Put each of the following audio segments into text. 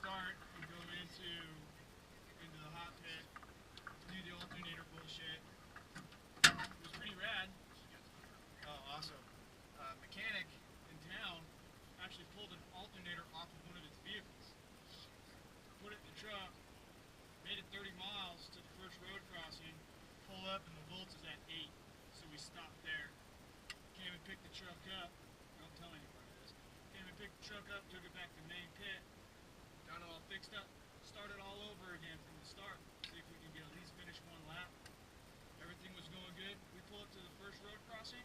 start, we go into the hot pit, do the alternator bullshit. It was pretty rad. Oh, awesome. Mechanic in town actually pulled an alternator off of one of his vehicles, put it in the truck, made it 30 miles to the first road crossing, pull up and the volts is at 8, so we stopped there. Came and picked the truck up, don't tell anybody this, came and picked the truck up, took it back to the main pit, got it all fixed up, started all over again from the start, see if we can get at least finish one lap. Everything was going good. We pull up to the first road crossing,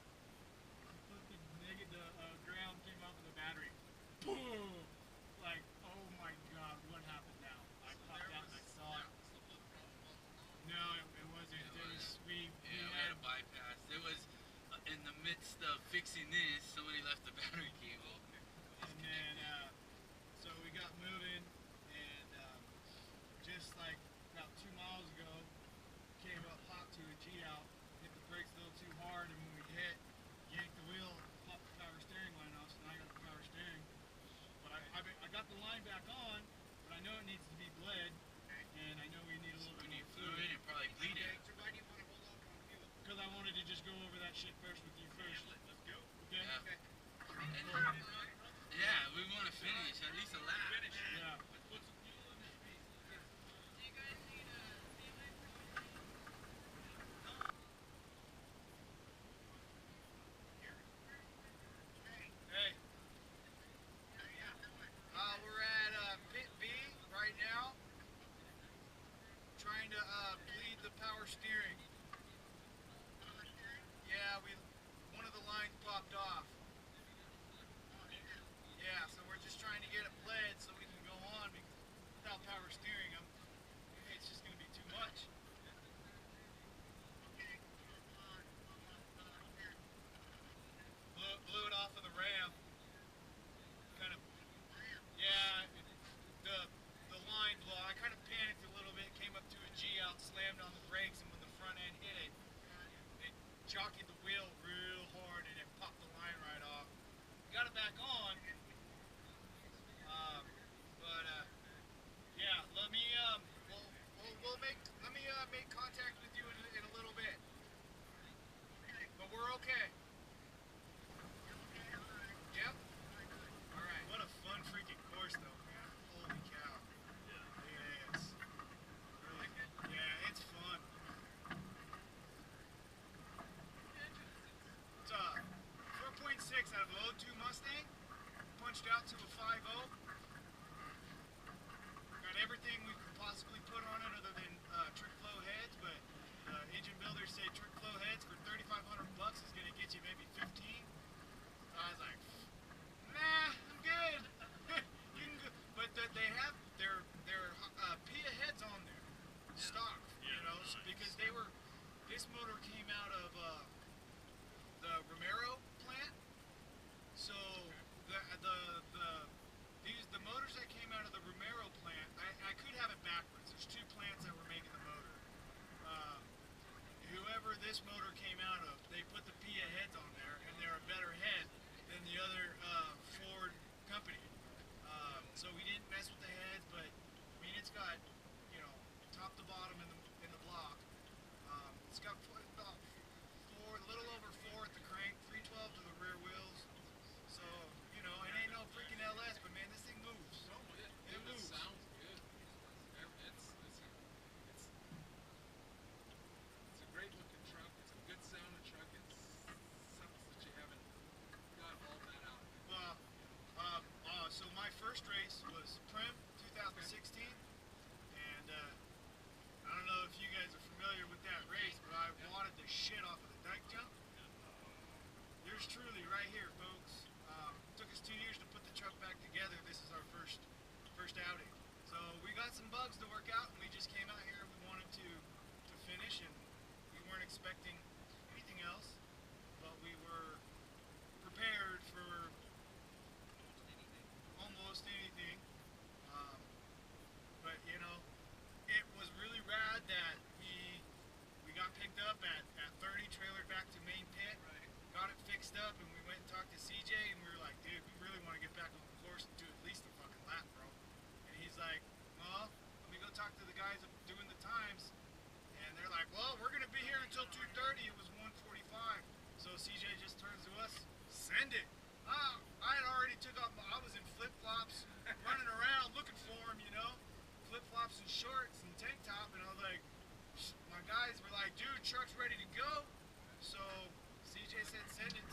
the ground came off of the battery. Boom! Like, oh my god, what happened now? I popped out and I saw it. No, it wasn't. We had a bypass. It was in the midst of fixing this, somebody left the battery cable. And then, so we got moving, and just like about 2 miles ago, came up hot to a G out, hit the brakes a little too hard, and when we hit, yanked the wheel, popped the power steering line off, so now I got the power steering. But I got the line back on, but I know it needs to be bled, and I know we need a little bit of fluid and probably bleed it. So why do you want to hold off on fuel? Because I wanted to just go over that shit first with you first. Let's go. Okay? Yeah. Okay. Yeah, we want to finish at least a lap. Yeah. Let's put some fuel in this piece. Do you guys need a ceiling for Hey. We're at pit B right now, trying to bleed the power steering. Yeah, one of the lines popped off. Yeah, so we're just trying to get it bled so we can go on, because without power steering, it's just going to be too much. Blew it off of the ramp. Kind of, yeah, the line blew. I kind of panicked a little bit, came up to a G out, slammed on the brakes, and when the front end hit it, it jockeyed the wheel real hard and it popped the line right off. Got it back on, yeah, let me make contact with you in a little bit. But we're okay. Yep. Alright. What a fun freaking course though, man. Holy cow. Yeah, it's really good. Yeah, it's fun. It's 4.6 out of an 02 Mustang. Punched out to a 5.0. Got everything we could possibly put on it other than trick flow heads, but engine builders say trick flow heads for $3,500 is gonna get you maybe 15. I was like, nah, I'm good. You can go. But they have their PIA heads on there, stock, you know, because this motor came out of the Romero plant. So the motors that came out of the Romero plant, I could have it backwards. There's two plants that were making the motor. Whoever this motor came out of, they put the PIA heads on there, and they're a better head than the other Ford company. So we didn't mess with the heads, but I mean it's got, you know, top to bottom in the block. It's got about a little over 4 at the crank, 312 to the rear wheels. So, you know, it ain't no freaking LS, but man, this thing moves. It moves. Sounds good. It's a great looking truck. It's a good sounding truck. It's something that you haven't got all that out. So my first race was Prim 2016, and I don't know if you guys are familiar with that race, but I wanted the shit off of the dike jump. Yours truly, right here, folks. Took us 2 years to put the truck back together. This is our first outing. So we got some bugs to work out, and we just came out here. We wanted to finish, and we weren't expecting anything else, but we were prepared for almost anything. But you know, it was really rad that we got picked up at 30, trailered back to main pit, got it fixed up, and we went and talked to CJ, and we were like, dude, we really want to get back on the course and do at least a fucking lap, bro. And he's like, guys doing the times, and they're like, well, we're gonna be here until 2:30. It was 1:45. So CJ just turns to us, send it. I had already took off. I was in flip flops, running around looking for him, you know, flip flops and shorts and tank top, and I was like, my guys were like, dude, truck's ready to go. So CJ said, send it.